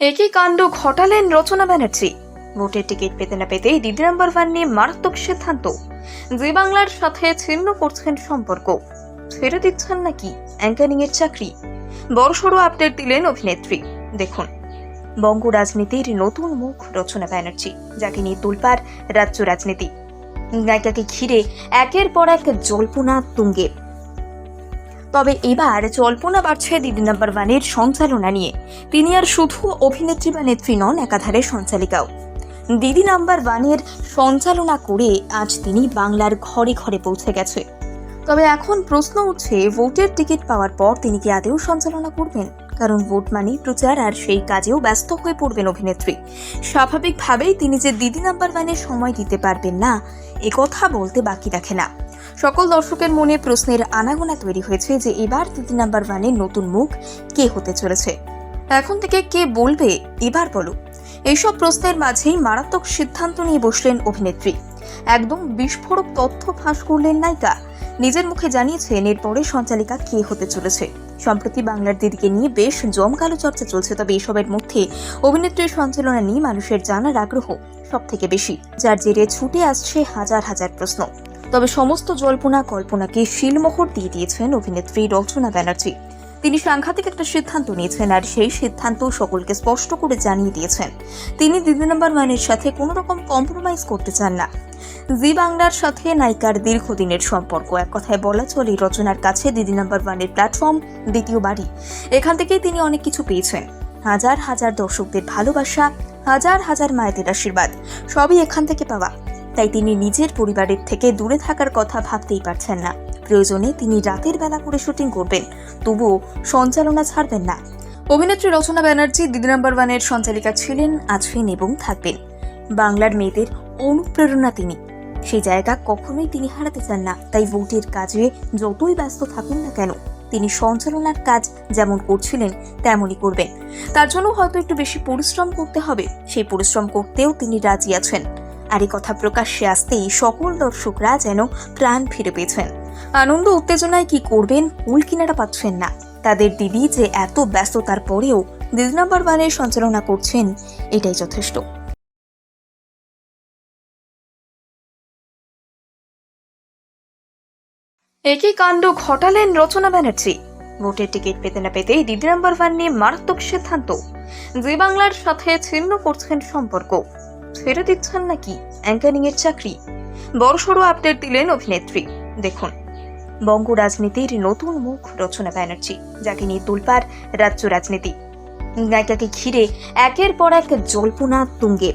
একই কাণ্ড ঘটালেন রচনা ব্যানার্জি। ভোটের টিকিট পেতে না পেতেই দিদি নাম্বার ওয়ান নিয়ে মারাত্মক সিদ্ধান্ত। জি বাংলার সাথে ছিন্ন করছেন সম্পর্ক, ছেড়ে দিচ্ছেন নাকি অ্যাঙ্কারিং এর চাকরি। বড়সড় আপডেট দিলেন অভিনেত্রী। দেখুন, বঙ্গ রাজনীতির নতুন মুখ রচনা ব্যানার্জি, যাকে নিয়ে তোলপাড় রাজ্য রাজনীতি। নায়িকাকে ঘিরে একের পর এক জল্পনা তুঙ্গে। তবে এবার জল্পনা বাড়ছে দিদি নাম্বার ওয়ানের সঞ্চালনা নিয়ে। তিনি আর শুধু অভিনেত্রী বা নেত্রী নন, একাধারে সঞ্চালিকাও। দিদি নাম্বার ওয়ানের সঞ্চালনা করে আজ তিনি বাংলার ঘরে ঘরে পৌঁছে গেছে। তবে এখন প্রশ্ন উঠছে, ভোটের টিকিট পাওয়ার পর তিনি কি আদেও সঞ্চালনা করবেন? কারণ ভোট মানেই প্রচার, আর সেই কাজেও ব্যস্ত হয়ে পড়বেন অভিনেত্রী। স্বাভাবিকভাবেই তিনি যে দিদি নাম্বার ওয়ানের সময় দিতে পারবেন না, একথা বলতে বাকি রাখে না। সকল দর্শকের মনে প্রশ্নের আনাগোনা তৈরি হয়েছে যে এবার দিদি নাম্বার ওয়ানের নতুন মুখ কে হতে চলেছে। এখন থেকে কে বলবে এবার বলো, এইসব প্রশ্নের মাঝেই মারাত্মক সিদ্ধান্ত নিয়ে বসলেন অভিনেত্রী। একদম বিস্ফোরক তথ্য ফাঁস করলেন নায়িকা। নিজের মুখে জানিয়েছেন এরপরে সঞ্চালিকা কে হতে চলেছে। সম্প্রতি বাংলার দিদিকে নিয়ে বেশ জমকালো চর্চা চলছে, তবে এসবের মধ্যে অভিনেত্রীর সঞ্চালনা নিয়ে মানুষের জানার আগ্রহ সব থেকে বেশি, যার জেরে ছুটে আসছে হাজার হাজার প্রশ্ন। তবে সমস্ত জল্পনা কল্পনাকে শিলমোহর দিয়ে দিয়েছেন অভিনেত্রী রচনা ব্যানার্জি। তিনি সাংঘাতিক একটা সিদ্ধান্ত নিয়েছেন, আর সেই সিদ্ধান্ত সকলকে স্পষ্ট করে জানিয়ে দিয়েছেন। তিনি দিদি নাম্বার ওয়ানের সাথে কোনো রকম কম্প্রোমাইজ করতে চান না। জি বাংলার সাথে নায়িকার দীর্ঘদিনের সম্পর্ক, এক কথায় বলা চলে রচনার কাছে দিদি নাম্বার ওয়ানের প্ল্যাটফর্ম দ্বিতীয় বাড়ি। এখান থেকেই তিনি অনেক কিছু পেয়েছেন, হাজার হাজার দর্শকদের ভালোবাসা, হাজার হাজার মায়েদের আশীর্বাদ, সবই এখান থেকে পাওয়া। তাই তিনি নিজের পরিবারের থেকে দূরে থাকার কথা ভাবতেই পারছেন না। প্রয়োজনে তিনি রাতের বেলা করে শুটিং করবেন, তবুও সঞ্চালনা ছাড়বেন না। অভিনেত্রী রচনা ব্যানার্জি দিদি নাম্বার ওয়ানের সঞ্চালিকা ছিলেন, আছেন এবং থাকবেন। বাংলার মেয়েদের অনুপ্রেরণা তিনি, সেই জায়গা কখনোই তিনি হারাতে চান না। তাই ভোটের কাজে যতই ব্যস্ত থাকুন না কেন, তিনি সঞ্চালনার কাজ যেমন করছিলেন তেমনই করবেন। তার জন্য হয়তো একটু বেশি পরিশ্রম করতে হবে, সেই পরিশ্রম করতেও তিনি রাজি আছেন। আর এই কথা প্রকাশ্যে আসতেই সকল দর্শকরা যেন প্রাণ ফিরে পেয়েছেন। আনন্দ উত্তেজনায় কি করবেন কুল কিনারা পাচ্ছেন না। তাদের দিদি যে এত ব্যস্ততার পরেও দিদি নাম্বার ওয়ানের সঞ্চালনা করছেন, এটাই যথেষ্ট। একই কাণ্ড ঘটালেন রচনা ব্যানার্জি। ভোটের টিকিট পেতে না পেতেই দিদি নাম্বার ওয়ান নিয়ে মারাত্মক সিদ্ধান্ত। জি বাংলার সাথে ছিন্ন করছেন সম্পর্ক, ছেড়ে দিচ্ছেন নাকি অ্যাঙ্কারিং এর চাকরি। বড়সড় আপডেট দিলেন অভিনেত্রী। দেখুন, বঙ্গ রাজনীতির নতুন মুখ রচনা ব্যানার্জি, যাকে নিয়ে তোলপাড় রাজ্য রাজনীতি। নায়িকাকে ঘিরে একের পর এক জল্পনা তুঙ্গে।